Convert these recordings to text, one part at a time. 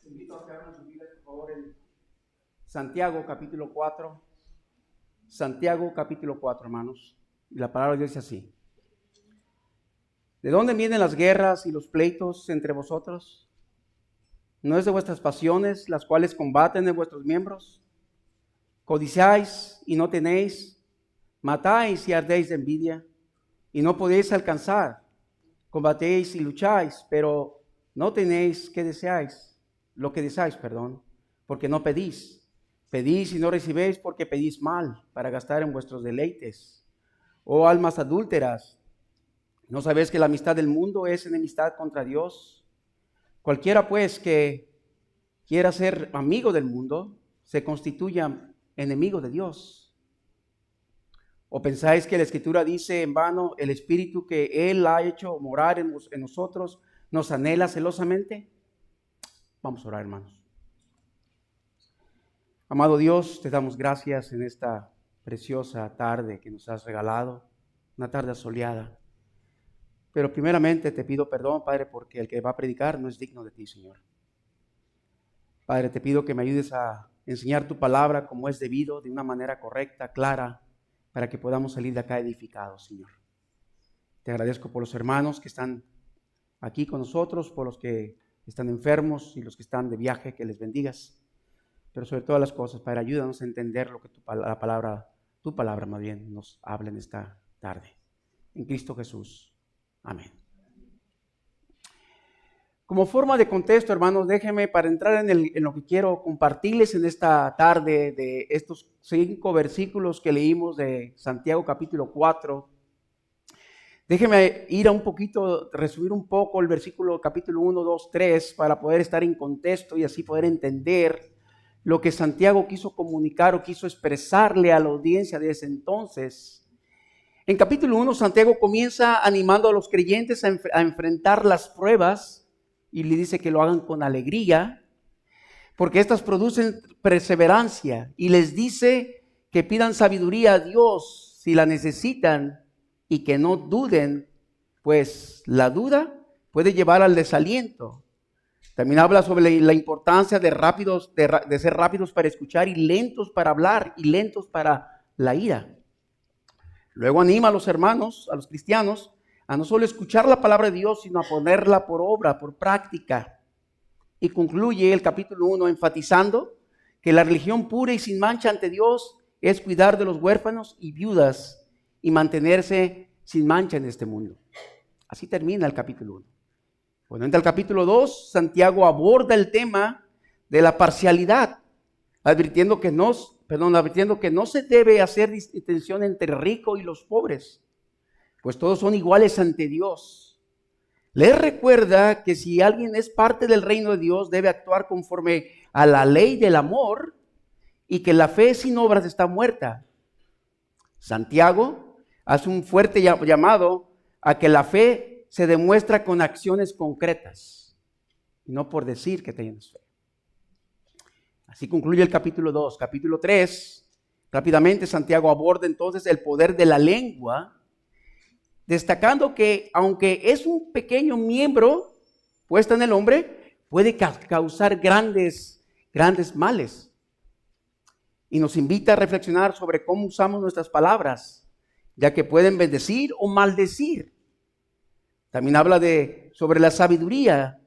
Les invito a que abran sus Biblias, por favor, en Santiago capítulo 4. Santiago capítulo 4, hermanos. Y la palabra de Dios dice así: ¿de dónde vienen las guerras y los pleitos entre vosotros? ¿No es de vuestras pasiones las cuales combaten en vuestros miembros? Codiciáis y no tenéis, matáis y ardéis de envidia, y no podéis alcanzar. Combatéis y lucháis, pero no tenéis lo que deseáis, porque no pedís. Pedís y no recibéis porque pedís mal, para gastar en vuestros deleites. Oh almas adúlteras, ¿no sabéis que la amistad del mundo es enemistad contra Dios? Cualquiera pues que quiera ser amigo del mundo, se constituya enemigo de Dios. ¿O pensáis que la Escritura dice en vano, el Espíritu que Él ha hecho morar en nosotros nos anhela celosamente? Vamos a orar, hermanos. Amado Dios, te damos gracias en esta preciosa tarde que nos has regalado, una tarde soleada. Pero primeramente te pido perdón, Padre, porque el que va a predicar no es digno de ti, Señor. Padre, te pido que me ayudes a enseñar tu palabra como es debido, de una manera correcta, clara, para que podamos salir de acá edificados, Señor. Te agradezco por los hermanos que están aquí con nosotros, por los que están enfermos y los que están de viaje, que les bendigas. Pero sobre todas las cosas, Padre, ayúdanos a entender lo que tu palabra más bien nos habla en esta tarde. En Cristo Jesús. Amén. Como forma de contexto, hermanos, déjenme para entrar en lo que quiero compartirles en esta tarde de estos 5 versículos que leímos de Santiago capítulo 4. Déjenme ir a un poquito, resumir un poco el versículo capítulo 1, 2, 3 para poder estar en contexto y así poder entender lo que Santiago quiso comunicar o quiso expresarle a la audiencia de ese entonces. En capítulo 1, Santiago comienza animando a los creyentes a enfrentar las pruebas. Y le dice que lo hagan con alegría, porque estas producen perseverancia. Y les dice que pidan sabiduría a Dios si la necesitan y que no duden, pues la duda puede llevar al desaliento. También habla sobre la importancia de ser rápidos para escuchar y lentos para hablar y lentos para la ira. Luego anima a los hermanos, a los cristianos, a no solo escuchar la palabra de Dios, sino a ponerla por obra, por práctica. Y concluye el capítulo 1 enfatizando que la religión pura y sin mancha ante Dios es cuidar de los huérfanos y viudas y mantenerse sin mancha en este mundo. Así termina el capítulo 1. Cuando entra el capítulo 2, Santiago aborda el tema de la parcialidad, advirtiendo que no se debe hacer distinción entre rico y los pobres, pues todos son iguales ante Dios. Les recuerda que si alguien es parte del reino de Dios, debe actuar conforme a la ley del amor y que la fe sin obras está muerta. Santiago hace un fuerte llamado a que la fe se demuestra con acciones concretas, y no por decir que tienes fe. Así concluye el capítulo 2. Capítulo 3, rápidamente Santiago aborda entonces el poder de la lengua, destacando que aunque es un pequeño miembro puesto en el hombre, puede causar grandes males. Y nos invita a reflexionar sobre cómo usamos nuestras palabras, ya que pueden bendecir o maldecir. También habla sobre la sabiduría,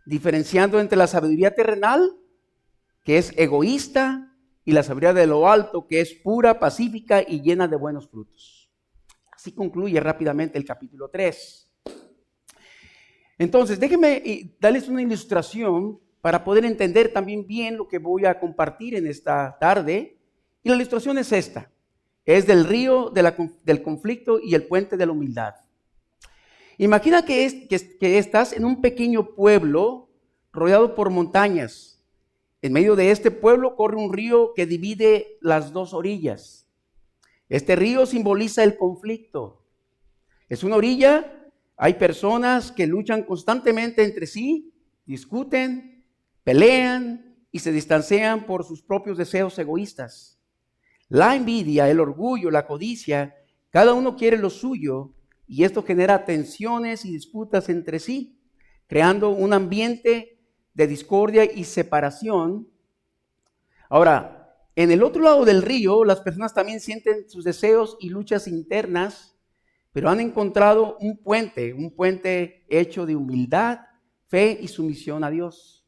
diferenciando entre la sabiduría terrenal, que es egoísta, y la sabiduría de lo alto, que es pura, pacífica y llena de buenos frutos. Así concluye rápidamente el capítulo 3. Entonces, déjenme darles una ilustración para poder entender también bien lo que voy a compartir en esta tarde. Y la ilustración es esta. Es del río del conflicto y el puente de la humildad. Imagina que estás en un pequeño pueblo rodeado por montañas. En medio de este pueblo corre un río que divide las dos orillas. Este río simboliza el conflicto. Es una orilla, hay personas que luchan constantemente entre sí, discuten, pelean y se distancian por sus propios deseos egoístas. La envidia, el orgullo, la codicia, cada uno quiere lo suyo y esto genera tensiones y disputas entre sí, creando un ambiente de discordia y separación. Ahora, en el otro lado del río, las personas también sienten sus deseos y luchas internas, pero han encontrado un puente hecho de humildad, fe y sumisión a Dios.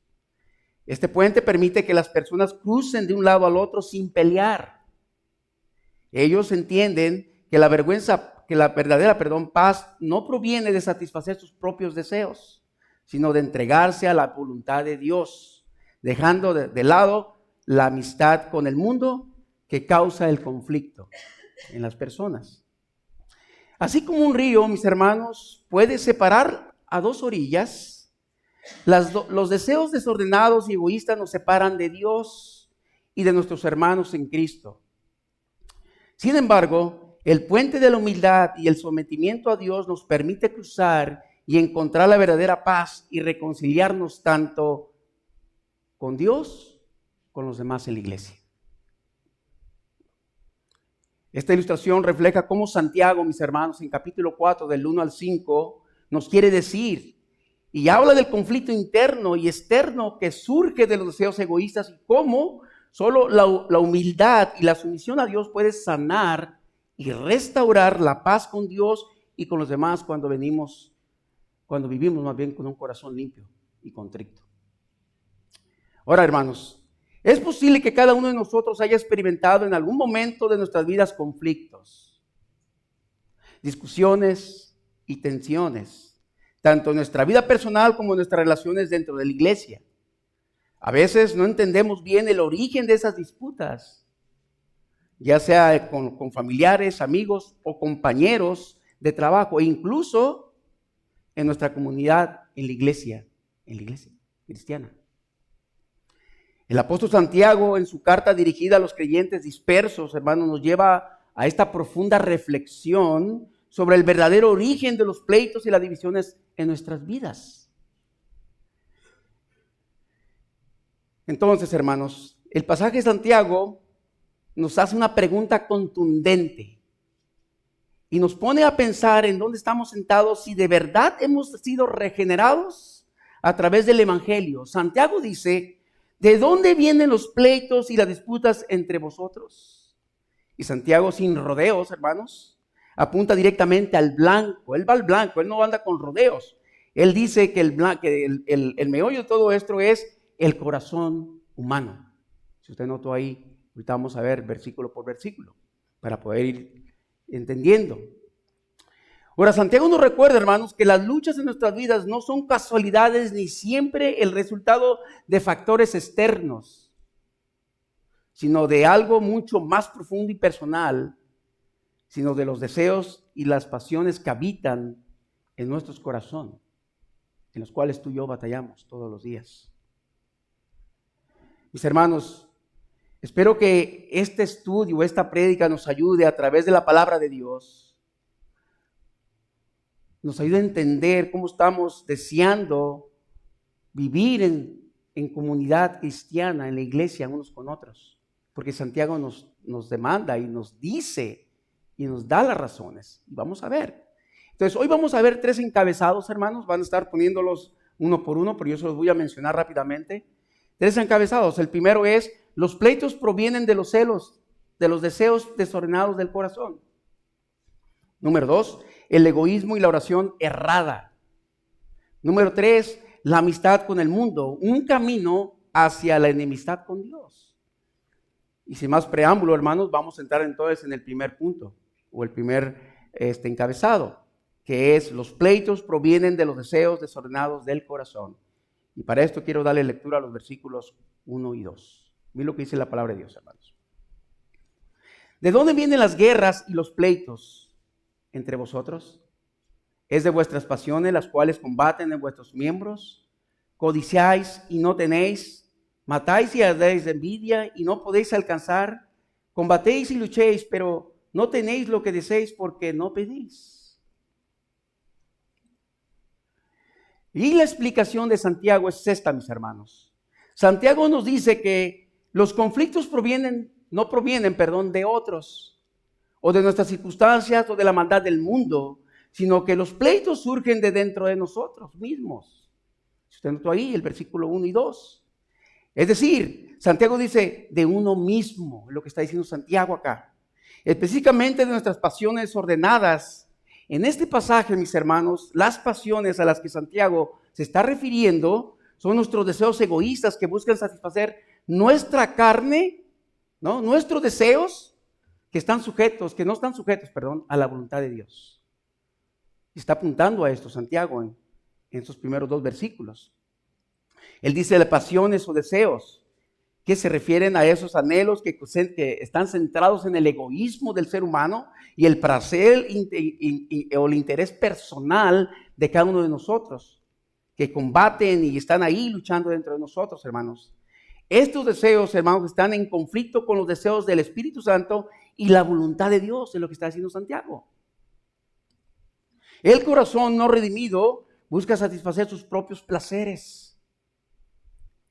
Este puente permite que las personas crucen de un lado al otro sin pelear. Ellos entienden que la verdadera paz no proviene de satisfacer sus propios deseos, sino de entregarse a la voluntad de Dios, dejando de lado la amistad con el mundo que causa el conflicto en las personas. Así como un río, mis hermanos, puede separar a dos orillas, los deseos desordenados y egoístas nos separan de Dios y de nuestros hermanos en Cristo. Sin embargo, el puente de la humildad y el sometimiento a Dios nos permite cruzar y encontrar la verdadera paz y reconciliarnos tanto con Dios, con los demás en la iglesia. Esta ilustración refleja cómo Santiago, mis hermanos, en capítulo 4, del 1 al 5, nos quiere decir y habla del conflicto interno y externo que surge de los deseos egoístas y cómo solo la humildad y la sumisión a Dios puede sanar y restaurar la paz con Dios y con los demás cuando vivimos más bien con un corazón limpio y contrito. Ahora, hermanos, es posible que cada uno de nosotros haya experimentado en algún momento de nuestras vidas conflictos, discusiones y tensiones, tanto en nuestra vida personal como en nuestras relaciones dentro de la iglesia. A veces no entendemos bien el origen de esas disputas, ya sea con familiares, amigos o compañeros de trabajo, e incluso en nuestra comunidad, en la iglesia cristiana. El apóstol Santiago, en su carta dirigida a los creyentes dispersos, hermanos, nos lleva a esta profunda reflexión sobre el verdadero origen de los pleitos y las divisiones en nuestras vidas. Entonces, hermanos, el pasaje de Santiago nos hace una pregunta contundente y nos pone a pensar en dónde estamos sentados, si de verdad hemos sido regenerados a través del evangelio. Santiago dice: ¿de dónde vienen los pleitos y las disputas entre vosotros? Y Santiago, sin rodeos, hermanos, apunta directamente al blanco. Él va al blanco, él no anda con rodeos. Él dice que el meollo de todo esto es el corazón humano. Si usted notó ahí, ahorita vamos a ver versículo por versículo para poder ir entendiendo. Ahora, Santiago nos recuerda, hermanos, que las luchas en nuestras vidas no son casualidades ni siempre el resultado de factores externos, sino de algo mucho más profundo y personal, sino de los deseos y las pasiones que habitan en nuestros corazones, en los cuales tú y yo batallamos todos los días. Mis hermanos, espero que este estudio, esta prédica nos ayude a través de la palabra de Dios, nos ayude a entender cómo estamos deseando vivir en comunidad cristiana, en la iglesia, unos con otros. Porque Santiago nos demanda y nos dice y nos da las razones. Vamos a ver. Entonces, hoy vamos a ver 3 encabezados, hermanos. Van a estar poniéndolos uno por uno, pero yo se los voy a mencionar rápidamente. 3 encabezados. El primero es: los pleitos provienen de los celos, de los deseos desordenados del corazón. Número 2, el egoísmo y la oración errada. Número 3, la amistad con el mundo, un camino hacia la enemistad con Dios. Y sin más preámbulo, hermanos, vamos a entrar entonces en el primer punto, o el primer encabezado, que es: los pleitos provienen de los deseos desordenados del corazón. Y para esto quiero darle lectura a los versículos 1 y 2. Miren lo que dice la palabra de Dios, hermanos. ¿De dónde vienen las guerras y los pleitos entre vosotros? ¿Es de vuestras pasiones las cuales combaten en vuestros miembros? ¿Codiciáis y no tenéis? ¿Matáis y ardéis de envidia y no podéis alcanzar? ¿Combatéis y luchéis, pero no tenéis lo que deseéis porque no pedís? Y la explicación de Santiago es esta, mis hermanos. Santiago nos dice que los conflictos no provienen de otros, o de nuestras circunstancias, o de la maldad del mundo, sino que los pleitos surgen de dentro de nosotros mismos. Usted notó ahí el versículo 1 y 2. Es decir, Santiago dice de uno mismo, es lo que está diciendo Santiago acá. Específicamente de nuestras pasiones ordenadas. En este pasaje, mis hermanos, las pasiones a las que Santiago se está refiriendo son nuestros deseos egoístas que buscan satisfacer nuestra carne, ¿no? Nuestros deseos que no están sujetos, a la voluntad de Dios. Está apuntando a esto Santiago en esos primeros 2 versículos. Él dice de pasiones o deseos que se refieren a esos anhelos que están centrados en el egoísmo del ser humano y el placer o el interés personal de cada uno de nosotros, que combaten y están ahí luchando dentro de nosotros, hermanos. Estos deseos, hermanos, están en conflicto con los deseos del Espíritu Santo y la voluntad de Dios, es lo que está diciendo Santiago. El corazón no redimido busca satisfacer sus propios placeres.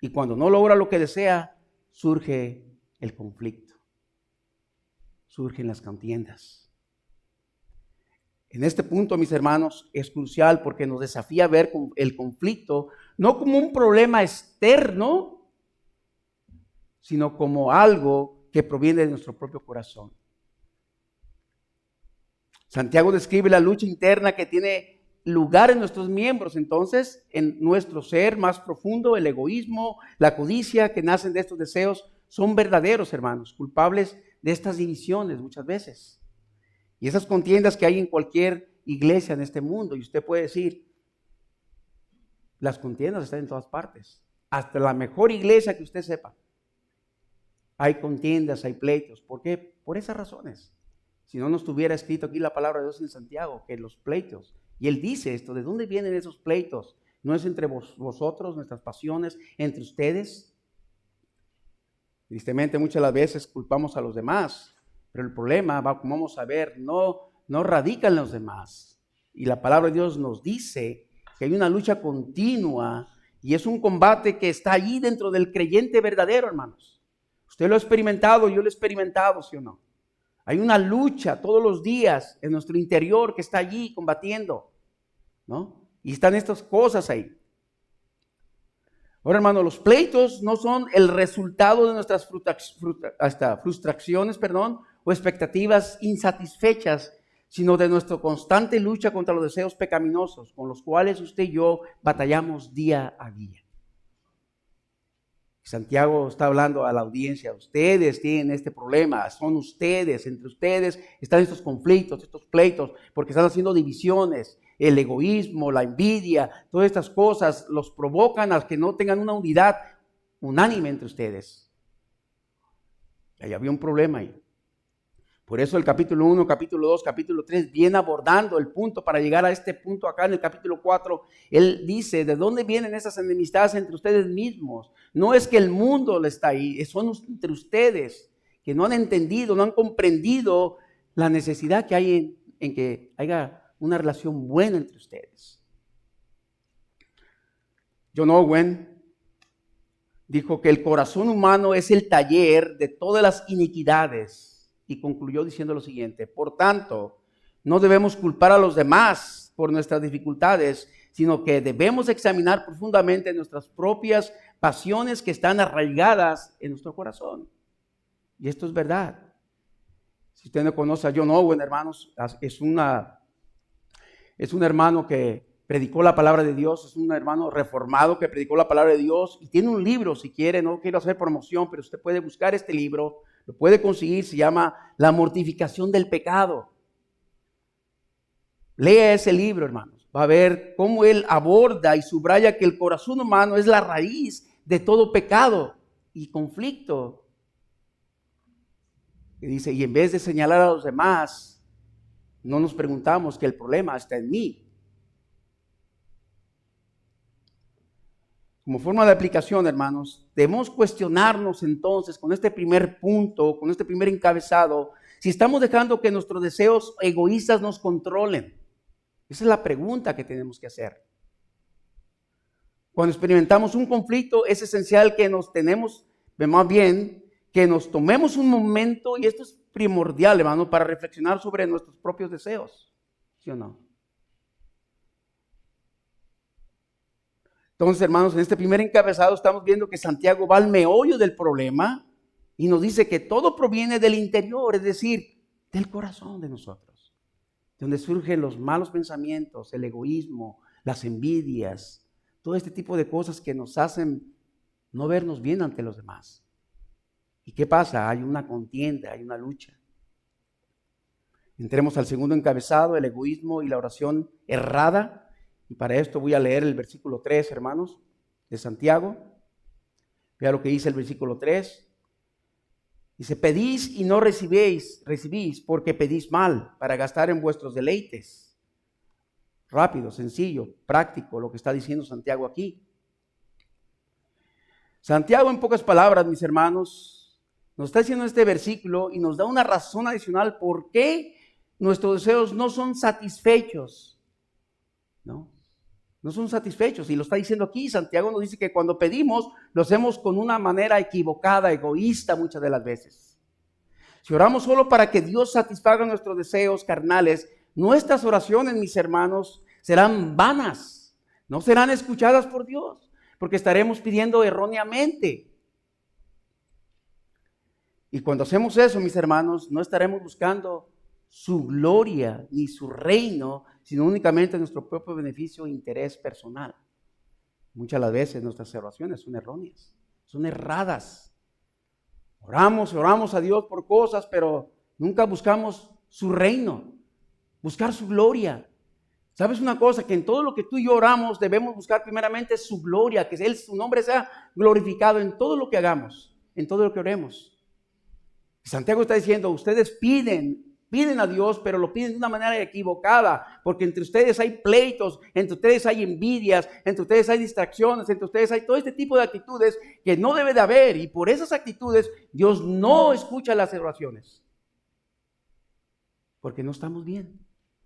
Y cuando no logra lo que desea, surge el conflicto. Surgen las contiendas. En este punto, mis hermanos, es crucial porque nos desafía a ver el conflicto no como un problema externo, sino como algo que proviene de nuestro propio corazón. Santiago describe la lucha interna que tiene lugar en nuestros miembros, entonces, en nuestro ser más profundo, el egoísmo, la codicia que nacen de estos deseos, son verdaderos, hermanos, culpables de estas divisiones muchas veces. Y esas contiendas que hay en cualquier iglesia en este mundo, y usted puede decir, las contiendas están en todas partes, hasta la mejor iglesia que usted sepa. Hay contiendas, hay pleitos. ¿Por qué? Por esas razones. Si no nos estuviera escrito aquí la palabra de Dios en Santiago, que los pleitos. Y él dice esto, ¿de dónde vienen esos pleitos? ¿No es entre vosotros, nuestras pasiones, entre ustedes? Tristemente muchas de las veces culpamos a los demás, pero el problema, como vamos a ver, no radica en los demás. Y la palabra de Dios nos dice que hay una lucha continua y es un combate que está allí dentro del creyente verdadero, hermanos. Usted lo ha experimentado, yo lo he experimentado, ¿sí o no? Hay una lucha todos los días en nuestro interior que está allí combatiendo, ¿no? Y están estas cosas ahí. Ahora, hermano, los pleitos no son el resultado de nuestras frustraciones, o expectativas insatisfechas, sino de nuestra constante lucha contra los deseos pecaminosos, con los cuales usted y yo batallamos día a día. Santiago está hablando a la audiencia, ustedes tienen este problema, son ustedes, entre ustedes están estos conflictos, estos pleitos, porque están haciendo divisiones, el egoísmo, la envidia, todas estas cosas los provocan a que no tengan una unidad unánime entre ustedes. Ahí había un problema ahí. Por eso el capítulo 1, capítulo 2, capítulo 3 viene abordando el punto para llegar a este punto acá en el capítulo 4. Él dice, ¿de dónde vienen esas enemistades entre ustedes mismos? No es que el mundo le está ahí, son entre ustedes que no han entendido, no han comprendido la necesidad que hay en que haya una relación buena entre ustedes. John Owen dijo que el corazón humano es el taller de todas las iniquidades. Y concluyó diciendo lo siguiente: por tanto, no debemos culpar a los demás por nuestras dificultades, sino que debemos examinar profundamente nuestras propias pasiones que están arraigadas en nuestro corazón. Y esto es verdad. Si usted no conoce a John Owen, hermanos, es un hermano que predicó la palabra de Dios, es un hermano reformado que predicó la palabra de Dios y tiene un libro, si quiere, no quiero hacer promoción, pero usted puede buscar este libro, lo puede conseguir, se llama La mortificación del pecado. Lea ese libro, hermanos, va a ver cómo él aborda y subraya que el corazón humano es la raíz de todo pecado y conflicto. Y dice, y en vez de señalar a los demás, no nos preguntamos que el problema está en mí. Como forma de aplicación, hermanos, debemos cuestionarnos entonces con este primer punto, con este primer encabezado, si estamos dejando que nuestros deseos egoístas nos controlen. Esa es la pregunta que tenemos que hacer. Cuando experimentamos un conflicto, es esencial que que nos tomemos un momento, y esto es primordial, hermano, para reflexionar sobre nuestros propios deseos. ¿Sí o no? Entonces, hermanos, en este primer encabezado estamos viendo que Santiago va al meollo del problema y nos dice que todo proviene del interior, es decir, del corazón de nosotros, donde surgen los malos pensamientos, el egoísmo, las envidias, todo este tipo de cosas que nos hacen no vernos bien ante los demás. ¿Y qué pasa? Hay una contienda, hay una lucha. Entremos al segundo encabezado, el egoísmo y la oración errada. Y para esto voy a leer el versículo 3, hermanos, de Santiago. Vea lo que dice el versículo 3. Dice, pedís y no recibís porque pedís mal para gastar en vuestros deleites. Rápido, sencillo, práctico, lo que está diciendo Santiago aquí. Santiago, en pocas palabras, mis hermanos, nos está diciendo este versículo y nos da una razón adicional por qué nuestros deseos no son satisfechos. No son satisfechos. Y lo está diciendo aquí. Santiago nos dice que cuando pedimos, lo hacemos con una manera equivocada, egoísta muchas de las veces. Si oramos solo para que Dios satisfaga nuestros deseos carnales, nuestras oraciones, mis hermanos, serán vanas. No serán escuchadas por Dios, porque estaremos pidiendo erróneamente. Y cuando hacemos eso, mis hermanos, no estaremos buscando su gloria ni su reino, sino únicamente nuestro propio beneficio e interés personal. Muchas de las veces nuestras oraciones son erróneas, son erradas. Oramos a Dios por cosas, pero nunca buscamos su reino, buscar su gloria. ¿Sabes una cosa? Que en todo lo que tú y yo oramos debemos buscar primeramente su gloria, que su nombre sea glorificado en todo lo que hagamos, en todo lo que oremos. Santiago está diciendo, ustedes piden a Dios, pero lo piden de una manera equivocada, porque entre ustedes hay pleitos, entre ustedes hay envidias, entre ustedes hay distracciones, entre ustedes hay todo este tipo de actitudes que no debe de haber, y por esas actitudes Dios no escucha las oraciones, porque no estamos bien,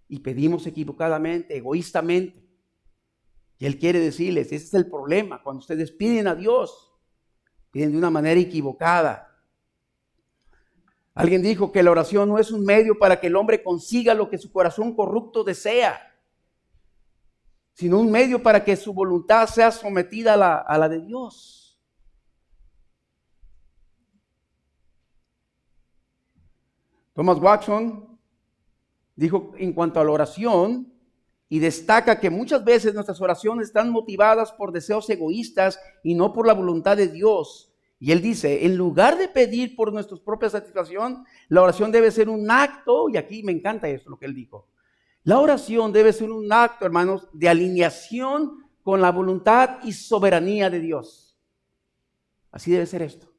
y pedimos equivocadamente, egoístamente, y Él quiere decirles, ese es el problema, cuando ustedes piden a Dios, piden de una manera equivocada. Alguien dijo que la oración no es un medio para que el hombre consiga lo que su corazón corrupto desea, sino un medio para que su voluntad sea sometida a la de Dios. Thomas Watson dijo en cuanto a la oración, y destaca que muchas veces nuestras oraciones están motivadas por deseos egoístas y no por la voluntad de Dios. Y él dice, en lugar de pedir por nuestra propia satisfacción, la oración debe ser un acto, y aquí me encanta esto, lo que él dijo. La oración debe ser un acto, hermanos, de alineación con la voluntad y soberanía de Dios. Así debe ser esto.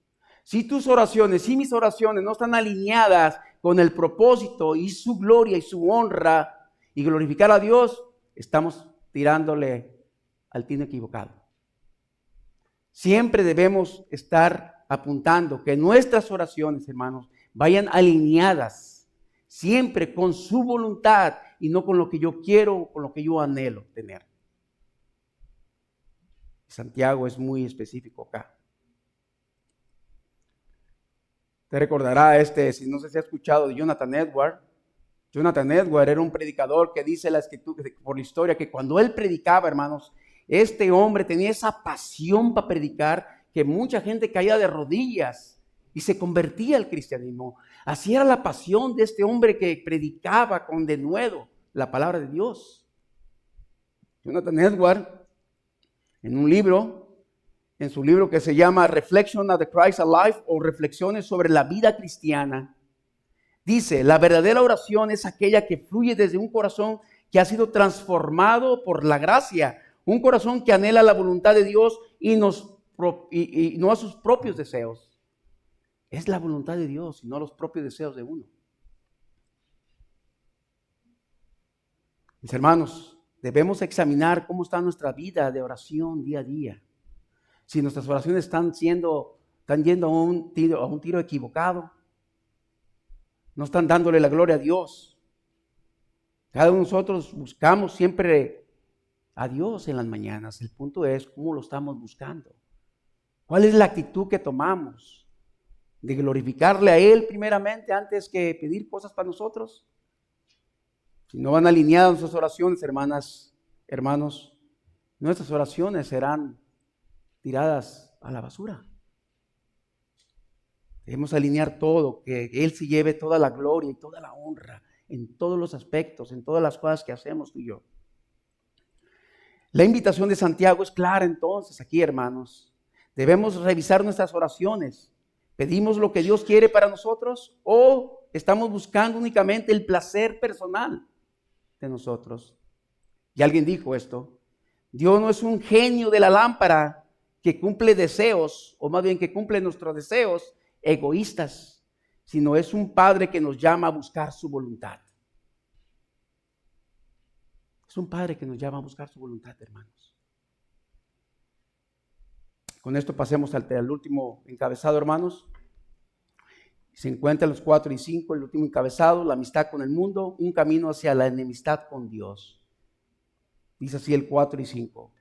Si tus oraciones, si mis oraciones no están alineadas con el propósito y su gloria y su honra y glorificar a Dios, estamos tirándole al tino equivocado. Siempre debemos estar apuntando que nuestras oraciones, hermanos, vayan alineadas siempre con su voluntad y no con lo que yo quiero o con lo que yo anhelo tener. Santiago es muy específico acá. Te recordará si no sé si ha escuchado de Jonathan Edwards. Jonathan Edwards era un predicador que dice la escritura, por la historia, que cuando él predicaba, hermanos, este hombre tenía esa pasión para predicar que mucha gente caía de rodillas y se convertía al cristianismo. Así era la pasión de este hombre que predicaba con denuedo la palabra de Dios. Jonathan Edwards, en su libro que se llama Reflection of the Christ Alive, o Reflexiones sobre la vida cristiana, dice, la verdadera oración es aquella que fluye desde un corazón que ha sido transformado por la gracia, un corazón que anhela la voluntad de Dios y no a sus propios deseos. Es la voluntad de Dios y no los propios deseos de uno. Mis hermanos, debemos examinar cómo está nuestra vida de oración día a día. Si nuestras oraciones están yendo a un tiro equivocado, no están dándole la gloria a Dios. Cada uno de nosotros buscamos siempre a Dios en las mañanas. El punto es cómo lo estamos buscando. ¿Cuál es la actitud que tomamos? ¿De glorificarle a Él primeramente antes que pedir cosas para nosotros? Si no van alineadas nuestras oraciones, hermanos, nuestras oraciones serán tiradas a la basura. Debemos alinear todo, que Él se lleve toda la gloria y toda la honra en todos los aspectos, en todas las cosas que hacemos tú y yo. La invitación de Santiago es clara entonces aquí, hermanos. Debemos revisar nuestras oraciones. ¿Pedimos lo que Dios quiere para nosotros o estamos buscando únicamente el placer personal de nosotros? Y alguien dijo esto: Dios no es un genio de la lámpara que cumple deseos, o más bien que cumple nuestros deseos egoístas, sino es un Padre que nos llama a buscar su voluntad. Es un Padre que nos llama a buscar su voluntad, hermanos. Con esto pasemos al último encabezado, hermanos. Se encuentran los 4 y 5, el último encabezado: la amistad con el mundo, un camino hacia la enemistad con Dios. Dice así el 4 y 5.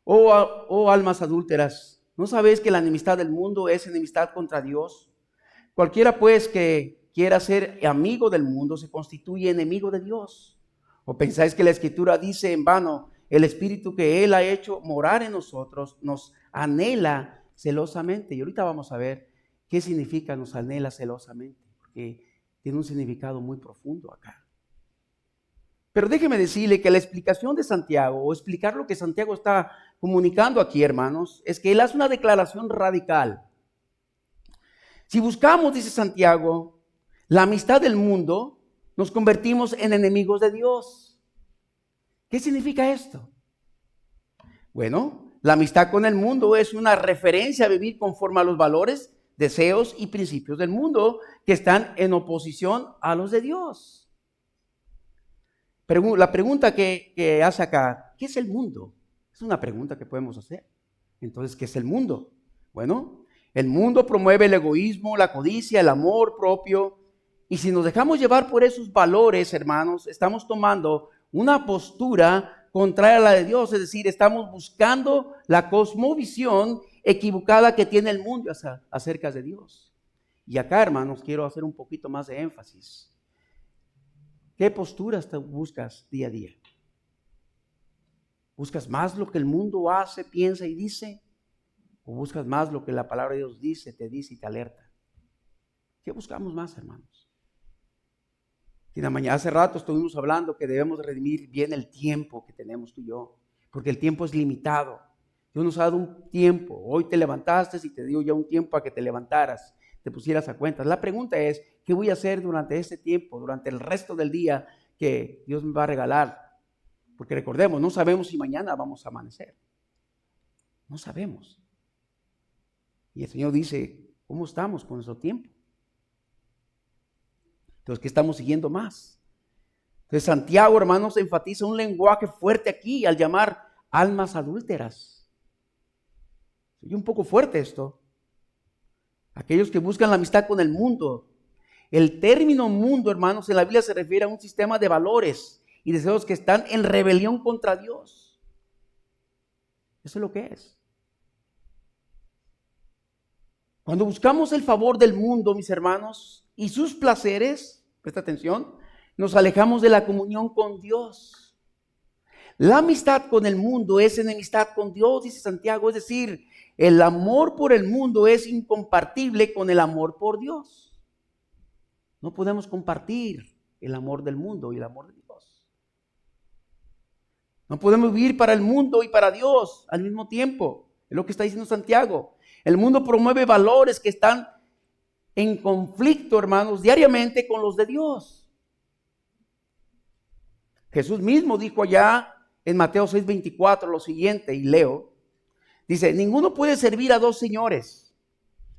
Oh almas adúlteras, ¿no sabéis que la enemistad del mundo es enemistad contra Dios? Cualquiera pues que quiera ser amigo del mundo se constituye enemigo de Dios. ¿O pensáis que la Escritura dice en vano: el Espíritu que Él ha hecho morar en nosotros nos anhela celosamente? Y ahorita vamos a ver qué significa nos anhela celosamente, porque tiene un significado muy profundo acá. Pero déjeme decirle que la explicación de Santiago, o explicar lo que Santiago está comunicando aquí, hermanos, es que él hace una declaración radical. Si buscamos, dice Santiago, la amistad del mundo, nos convertimos en enemigos de Dios. ¿Qué significa esto? Bueno, la amistad con el mundo es una referencia a vivir conforme a los valores, deseos y principios del mundo que están en oposición a los de Dios. La pregunta que hace acá: ¿qué es el mundo? Es una pregunta que podemos hacer. Entonces, ¿qué es el mundo? Bueno, el mundo promueve el egoísmo, la codicia, el amor propio. Y si nos dejamos llevar por esos valores, hermanos, estamos tomando una postura contraria a la de Dios. Es decir, estamos buscando la cosmovisión equivocada que tiene el mundo acerca de Dios. Y acá, hermanos, quiero hacer un poquito más de énfasis. ¿Qué posturas te buscas día a día? ¿Buscas más lo que el mundo hace, piensa y dice? ¿O buscas más lo que la palabra de Dios dice, te dice y te alerta? ¿Qué buscamos más, hermanos? Y hace rato estuvimos hablando que debemos redimir bien el tiempo que tenemos tú y yo, porque el tiempo es limitado. Dios nos ha dado un tiempo. Hoy te levantaste y te dio ya un tiempo a que te levantaras, te pusieras a cuentas. La pregunta es: ¿qué voy a hacer durante este tiempo, durante el resto del día que Dios me va a regalar? Porque recordemos, no sabemos si mañana vamos a amanecer. No sabemos. Y el Señor dice: ¿cómo estamos con nuestro tiempo? Entonces, ¿qué estamos siguiendo más? Entonces, Santiago, hermanos, enfatiza un lenguaje fuerte aquí al llamar almas adúlteras. Es un poco fuerte esto. Aquellos que buscan la amistad con el mundo. El término mundo, hermanos, en la Biblia se refiere a un sistema de valores y deseos que están en rebelión contra Dios. Eso es lo que es. Cuando buscamos el favor del mundo, mis hermanos, y sus placeres, presta atención, nos alejamos de la comunión con Dios. La amistad con el mundo es enemistad con Dios, dice Santiago. Es decir, el amor por el mundo es incompatible con el amor por Dios. No podemos compartir el amor del mundo y el amor de Dios. No podemos vivir para el mundo y para Dios al mismo tiempo. Es lo que está diciendo Santiago. El mundo promueve valores que están en conflicto, hermanos, diariamente con los de Dios. Jesús mismo dijo allá en Mateo 6:24 lo siguiente, y leo. Dice: ninguno puede servir a dos señores.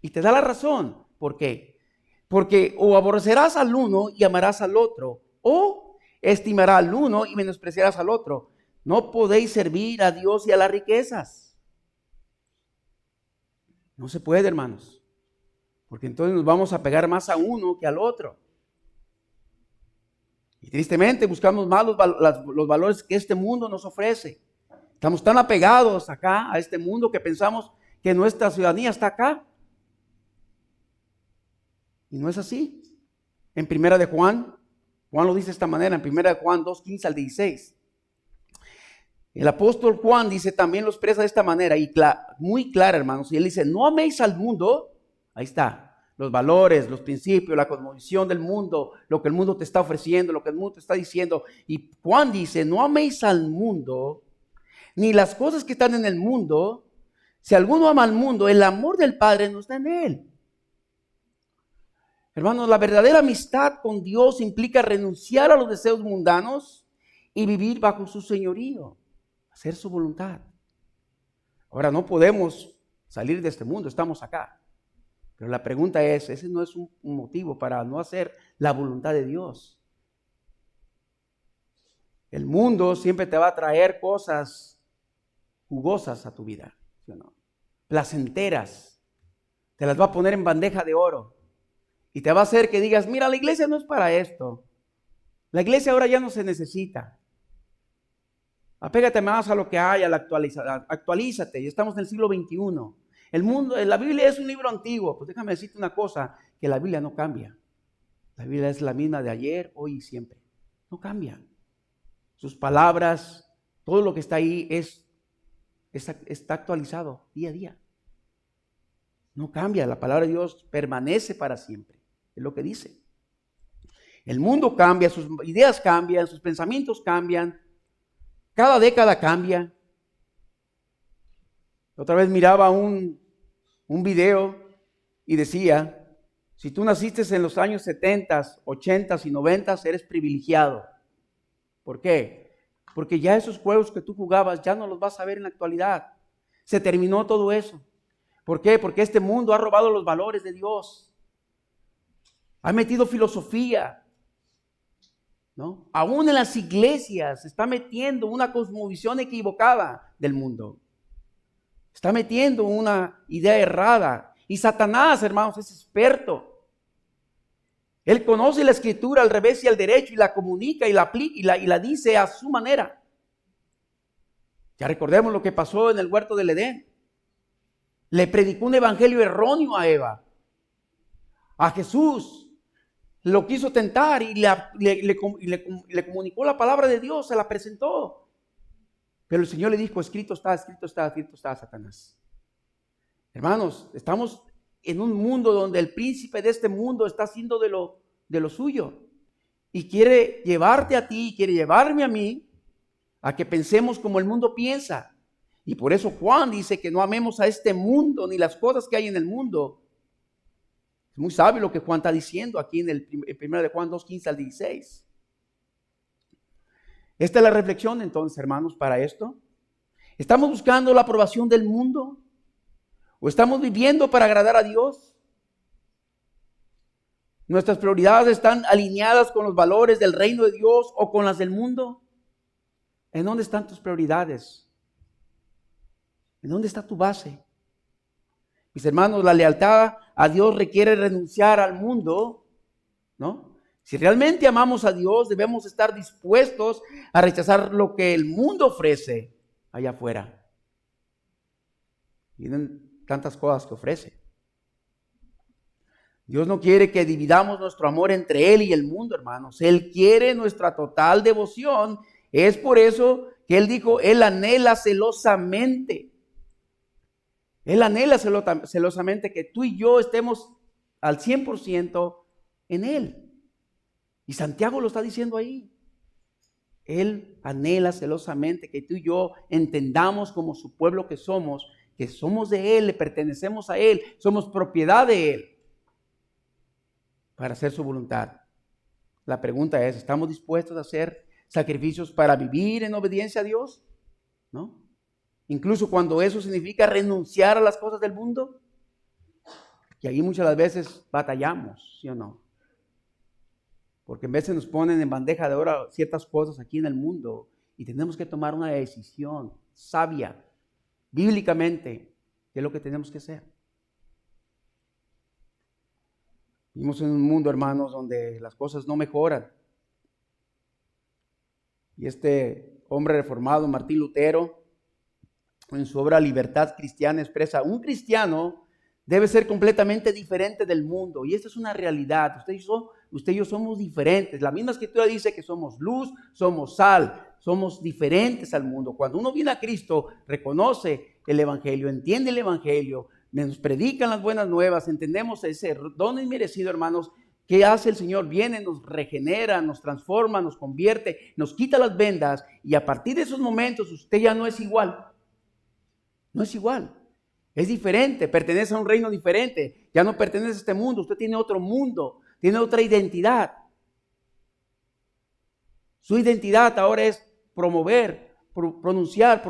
Y te da la razón. ¿Por qué? Porque o aborrecerás al uno y amarás al otro, o estimarás al uno y menospreciarás al otro. No podéis servir a Dios y a las riquezas. No se puede, hermanos, porque entonces nos vamos a pegar más a uno que al otro. Y tristemente buscamos más los valores que este mundo nos ofrece. Estamos tan apegados acá a este mundo que pensamos que nuestra ciudadanía está acá. Y no es así. En primera de Juan lo dice de esta manera, en primera de Juan 2:15 al 16. El apóstol Juan dice, también lo expresa de esta manera, y muy clara, hermanos. Y él dice, no améis al mundo. Ahí está, los valores, los principios, la cosmovisión del mundo, lo que el mundo te está ofreciendo, lo que el mundo te está diciendo. Y Juan dice, no améis al mundo, ni las cosas que están en el mundo. Si alguno ama al mundo, el amor del Padre no está en él. Hermanos, la verdadera amistad con Dios implica renunciar a los deseos mundanos y vivir bajo su señorío, hacer su voluntad. Ahora, no podemos salir de este mundo, estamos acá. Pero la pregunta es, ese no es un motivo para no hacer la voluntad de Dios. El mundo siempre te va a traer cosas jugosas a tu vida, ¿sí o no? Placenteras. Te las va a poner en bandeja de oro. Y te va a hacer que digas, mira, la iglesia no es para esto. La iglesia ahora ya no se necesita. Apégate más a lo que hay, a la actualízate. Ya estamos en el siglo XXI. El mundo, la Biblia es un libro antiguo. Pues déjame decirte una cosa, que la Biblia no cambia. La Biblia es la misma de ayer, hoy y siempre. No cambia. Sus palabras, todo lo que está ahí está actualizado día a día. No cambia, la palabra de Dios permanece para siempre. Es lo que dice. El mundo cambia, sus ideas cambian, sus pensamientos cambian. Cada década cambia. Otra vez miraba un video y decía, si tú naciste en los años 70, 80 y 90, eres privilegiado. ¿Por qué? Porque ya esos juegos que tú jugabas ya no los vas a ver en la actualidad. Se terminó todo eso. ¿Por qué? Porque este mundo ha robado los valores de Dios. Ha metido filosofía, ¿no? Aún en las iglesias se está metiendo una cosmovisión equivocada del mundo. Está metiendo una idea errada. Y Satanás, hermanos, es experto. Él conoce la escritura al revés y al derecho y la comunica y la aplica y la dice a su manera. Ya recordemos lo que pasó en el huerto del Edén. Le predicó un evangelio erróneo a Eva. A Jesús lo quiso tentar y le comunicó la palabra de Dios, se la presentó. Pero el Señor le dijo, escrito está, Satanás. Hermanos, estamos en un mundo donde el príncipe de este mundo está haciendo de lo suyo. Y quiere llevarte a ti, quiere llevarme a mí, a que pensemos como el mundo piensa. Y por eso Juan dice que no amemos a este mundo ni las cosas que hay en el mundo. Es muy sabio lo que Juan está diciendo aquí en el 1 de Juan 2, 15 al 16. Esta es la reflexión entonces, hermanos, para esto. ¿Estamos buscando la aprobación del mundo? ¿O estamos viviendo para agradar a Dios? ¿Nuestras prioridades están alineadas con los valores del reino de Dios o con las del mundo? ¿En dónde están tus prioridades? ¿En dónde está tu base? Mis hermanos, la lealtad a Dios requiere renunciar al mundo, ¿no? Si realmente amamos a Dios, debemos estar dispuestos a rechazar lo que el mundo ofrece allá afuera. Tienen tantas cosas que ofrece. Dios no quiere que dividamos nuestro amor entre Él y el mundo, hermanos. Él quiere nuestra total devoción. Es por eso que Él dijo, Él anhela celosamente. Él anhela celosamente que tú y yo estemos al 100% en Él. Y Santiago lo está diciendo ahí. Él anhela celosamente que tú y yo entendamos como su pueblo que somos de Él, le pertenecemos a Él, somos propiedad de Él para hacer su voluntad. La pregunta es, ¿estamos dispuestos a hacer sacrificios para vivir en obediencia a Dios? ¿No? Incluso cuando eso significa renunciar a las cosas del mundo. Y ahí muchas las veces batallamos, ¿sí o no? Porque en veces nos ponen en bandeja de oro ciertas cosas aquí en el mundo y tenemos que tomar una decisión sabia, bíblicamente, qué es lo que tenemos que hacer. Vivimos en un mundo, hermanos, donde las cosas no mejoran. Y este hombre reformado, Martín Lutero, en su obra Libertad Cristiana expresa, un cristiano debe ser completamente diferente del mundo. Y esta es una realidad. Usted y yo somos diferentes. La misma escritura dice que somos luz, somos sal. somos diferentes al mundo. Cuando uno viene a Cristo, reconoce el Evangelio, entiende el Evangelio, nos predican las buenas nuevas, entendemos ese don inmerecido, hermanos. ¿Qué hace el Señor? Viene, nos regenera, nos transforma, nos convierte, nos quita las vendas, y a partir de esos momentos usted ya no es igual. No es igual. Es diferente, pertenece a un reino diferente. Ya no pertenece a este mundo, usted tiene otro mundo, tiene otra identidad. Su identidad ahora es promover, pronunciar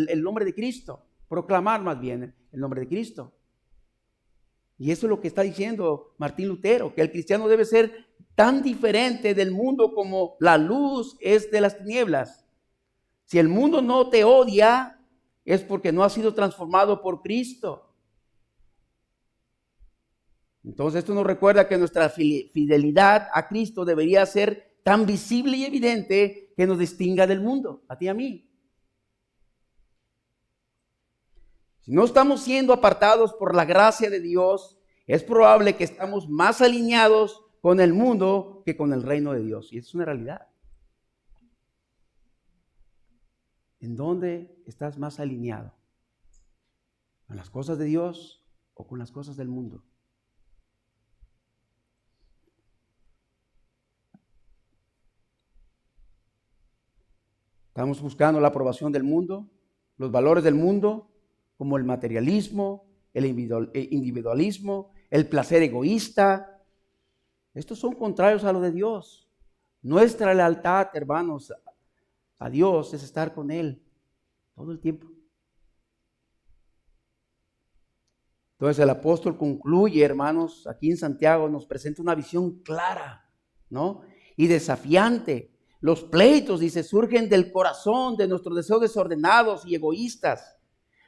el nombre de Cristo, proclamar más bien el nombre de Cristo. Y eso es lo que está diciendo Martín Lutero, que el cristiano debe ser tan diferente del mundo como la luz es de las tinieblas. Si el mundo no te odia, es porque no has sido transformado por Cristo. Entonces esto nos recuerda que nuestra fidelidad a Cristo debería ser tan visible y evidente que nos distinga del mundo, a ti y a mí. Si no estamos siendo apartados por la gracia de Dios, es probable que estamos más alineados con el mundo que con el reino de Dios. Y eso es una realidad. ¿En dónde estás más alineado? ¿Con las cosas de Dios o con las cosas del mundo? Estamos buscando la aprobación del mundo, los valores del mundo, como el materialismo, el individualismo, el placer egoísta. Estos son contrarios a lo de Dios. Nuestra lealtad, hermanos, a Dios es estar con Él todo el tiempo. Entonces el apóstol concluye, hermanos, aquí en Santiago nos presenta una visión clara, ¿no? Y desafiante. Los pleitos, dice, surgen del corazón, de nuestros deseos desordenados y egoístas.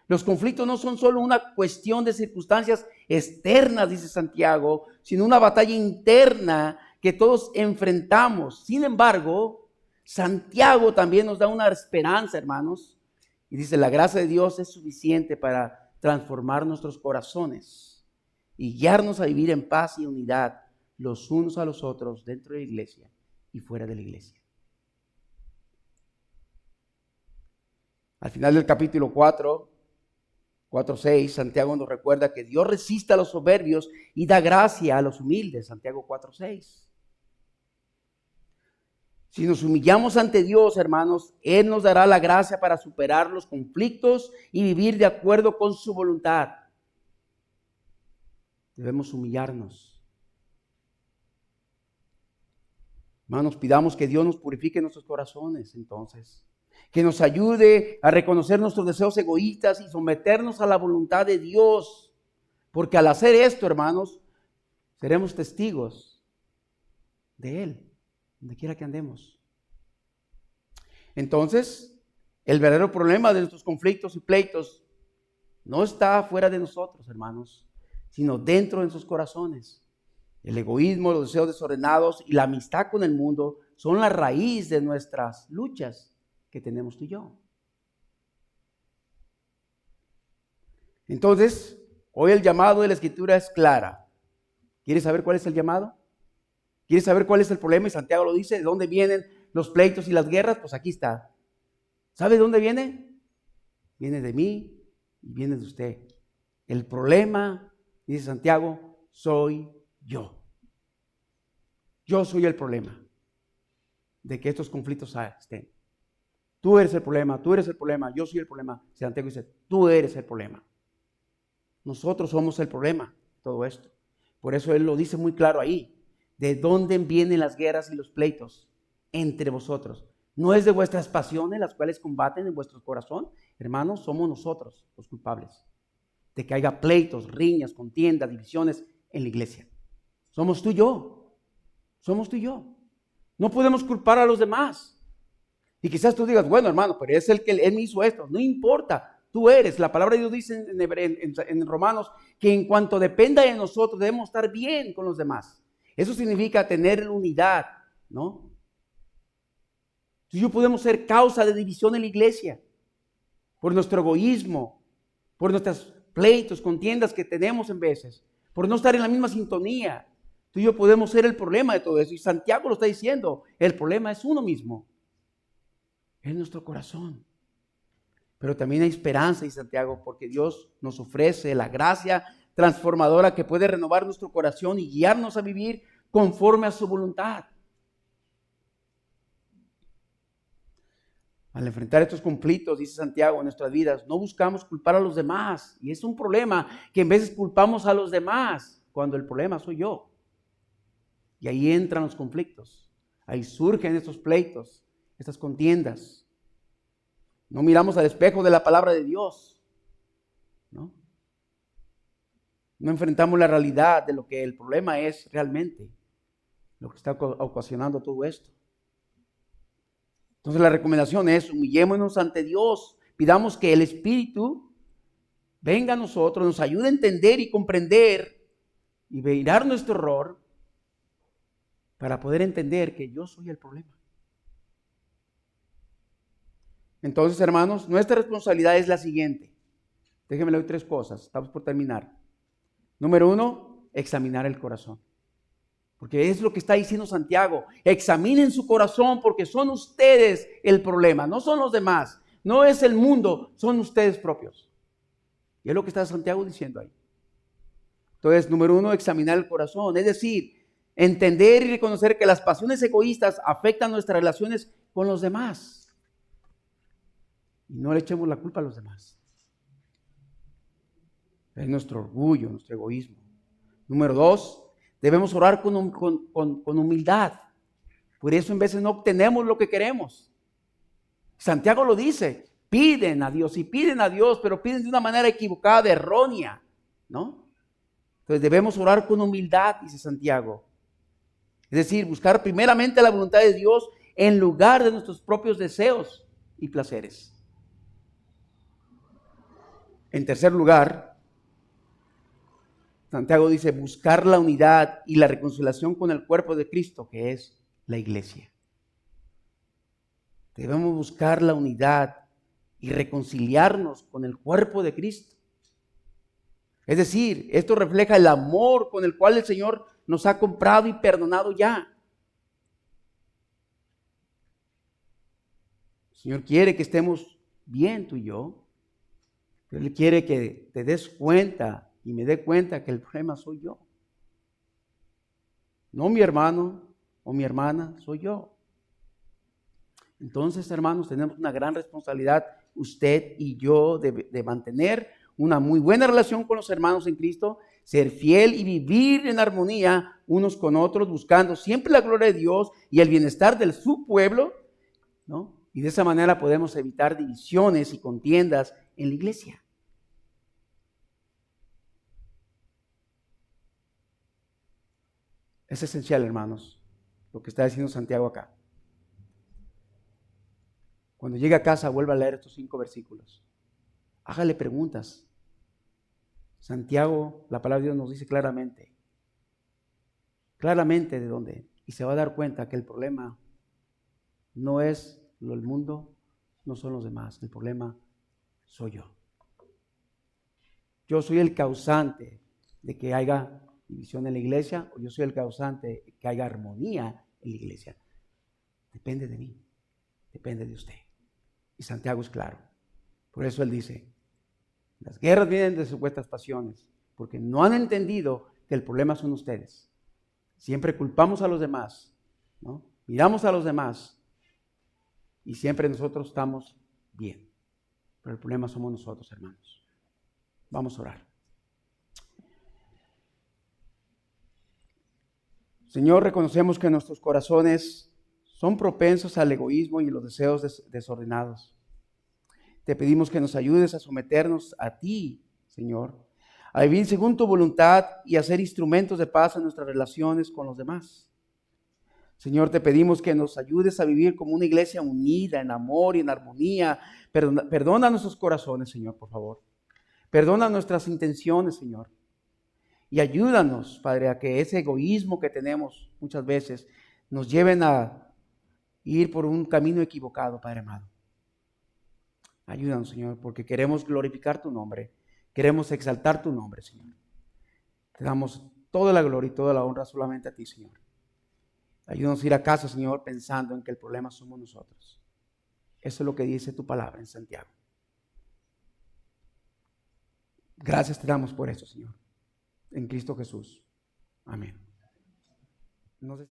Los conflictos no son solo una cuestión de circunstancias externas, dice Santiago, sino una batalla interna que todos enfrentamos. Sin embargo, Santiago también nos da una esperanza, hermanos, y dice, la gracia de Dios es suficiente para transformar nuestros corazones y guiarnos a vivir en paz y unidad los unos a los otros dentro de la iglesia y fuera de la iglesia. Al final del capítulo 4:6, Santiago nos recuerda que Dios resiste a los soberbios y da gracia a los humildes. Santiago 4:6. Si nos humillamos ante Dios, hermanos, Él nos dará la gracia para superar los conflictos y vivir de acuerdo con su voluntad. Debemos humillarnos. Hermanos, pidamos que Dios nos purifique nuestros corazones, entonces. Que nos ayude a reconocer nuestros deseos egoístas y someternos a la voluntad de Dios. Porque al hacer esto, hermanos, seremos testigos de Él, donde quiera que andemos. Entonces, el verdadero problema de nuestros conflictos y pleitos no está fuera de nosotros, hermanos, sino dentro de nuestros corazones. El egoísmo, los deseos desordenados y la amistad con el mundo son la raíz de nuestras luchas que tenemos tú y yo. Entonces, hoy el llamado de la Escritura es clara. ¿Quieres saber cuál es el llamado? ¿Quieres saber cuál es el problema? Y Santiago lo dice, ¿de dónde vienen los pleitos y las guerras? Pues aquí está. ¿Sabe de dónde viene? Viene de mí y viene de usted. El problema, dice Santiago, soy yo. Yo soy el problema de que estos conflictos estén. Tú eres el problema, yo soy el problema. Santiago dice, tú eres el problema. Nosotros somos el problema, todo esto. Por eso él lo dice muy claro ahí. ¿De dónde vienen las guerras y los pleitos entre vosotros? ¿No es de vuestras pasiones las cuales combaten en vuestro corazón? Hermanos, somos nosotros los culpables de que haya pleitos, riñas, contiendas, divisiones en la iglesia. Somos tú y yo. Somos tú y yo. No podemos culpar a los demás. Y quizás tú digas, bueno, hermano, pero es el que él me hizo esto. No importa, tú eres. La palabra de Dios dice en Romanos que en cuanto dependa de nosotros debemos estar bien con los demás. Eso significa tener unidad, ¿no? Tú y yo podemos ser causa de división en la iglesia por nuestro egoísmo, por nuestros pleitos, contiendas que tenemos en veces, por no estar en la misma sintonía. Tú y yo podemos ser el problema de todo eso. Y Santiago lo está diciendo, el problema es uno mismo. Es nuestro corazón. Pero también hay esperanza, dice Santiago, porque Dios nos ofrece la gracia transformadora que puede renovar nuestro corazón y guiarnos a vivir conforme a su voluntad. Al enfrentar estos conflictos, dice Santiago, en nuestras vidas, no buscamos culpar a los demás. Y es un problema que en veces culpamos a los demás cuando el problema soy yo. Y ahí entran los conflictos. Ahí surgen estos pleitos, estas contiendas. No miramos al espejo de la palabra de Dios. No enfrentamos la realidad de lo que el problema es realmente, lo que está ocasionando todo esto. Entonces la recomendación es: humillémonos ante Dios, pidamos que el Espíritu venga a nosotros, nos ayude a entender y comprender y mirar nuestro error para poder entender que yo soy el problema. Entonces, hermanos, nuestra responsabilidad es la siguiente. Déjenme leer 3 cosas, estamos por terminar. Número 1, examinar el corazón. Porque es lo que está diciendo Santiago. Examinen su corazón porque son ustedes el problema, no son los demás. No es el mundo, son ustedes propios. Y es lo que está Santiago diciendo ahí. Entonces, número 1, examinar el corazón. Es decir, entender y reconocer que las pasiones egoístas afectan nuestras relaciones con los demás. Y no le echemos la culpa a los demás. Es nuestro orgullo, nuestro egoísmo. Número 2, debemos orar con humildad. Por eso en veces no obtenemos lo que queremos. Santiago lo dice, piden a Dios y piden a Dios, pero piden de una manera equivocada, errónea, ¿no? Entonces debemos orar con humildad, dice Santiago. Es decir, buscar primeramente la voluntad de Dios en lugar de nuestros propios deseos y placeres. En tercer lugar, Santiago dice buscar la unidad y la reconciliación con el cuerpo de Cristo, que es la iglesia. Debemos buscar la unidad y reconciliarnos con el cuerpo de Cristo. Es decir, esto refleja el amor con el cual el Señor nos ha comprado y perdonado ya. El Señor quiere que estemos bien tú y yo. Él quiere que te des cuenta y me dé cuenta que el problema soy yo. No mi hermano o mi hermana, soy yo. Entonces, hermanos, tenemos una gran responsabilidad, usted y yo, de mantener una muy buena relación con los hermanos en Cristo, ser fiel y vivir en armonía unos con otros, buscando siempre la gloria de Dios y el bienestar de su pueblo, ¿no? Y de esa manera podemos evitar divisiones y contiendas en la iglesia. Es esencial, hermanos, lo que está diciendo Santiago acá. Cuando llegue a casa, vuelva a leer estos 5 versículos. Hágale preguntas. Santiago, la palabra de Dios nos dice claramente de dónde. Y se va a dar cuenta que el problema no es el mundo, no son los demás. El problema soy yo. Yo soy el causante de que haya división en la iglesia, o yo soy el causante de que haya armonía en la iglesia. Depende de mí, depende de usted. Y Santiago es claro. Por eso él dice, las guerras vienen de supuestas pasiones, porque no han entendido que el problema son ustedes. Siempre culpamos a los demás, ¿no? Miramos a los demás y siempre nosotros estamos bien. Pero el problema somos nosotros, hermanos. Vamos a orar. Señor, reconocemos que nuestros corazones son propensos al egoísmo y los deseos desordenados. Te pedimos que nos ayudes a someternos a ti, Señor, a vivir según tu voluntad y a ser instrumentos de paz en nuestras relaciones con los demás. Señor, te pedimos que nos ayudes a vivir como una iglesia unida en amor y en armonía. Perdona nuestros corazones, Señor, por favor. Perdona nuestras intenciones, Señor. Y ayúdanos, Padre, a que ese egoísmo que tenemos muchas veces nos lleven a ir por un camino equivocado, Padre amado. Ayúdanos, Señor, porque queremos glorificar tu nombre. Queremos exaltar tu nombre, Señor. Te damos toda la gloria y toda la honra solamente a ti, Señor. Ayúdanos a ir a casa, Señor, pensando en que el problema somos nosotros. Eso es lo que dice tu palabra en Santiago. Gracias te damos por eso, Señor. En Cristo Jesús. Amén. No sé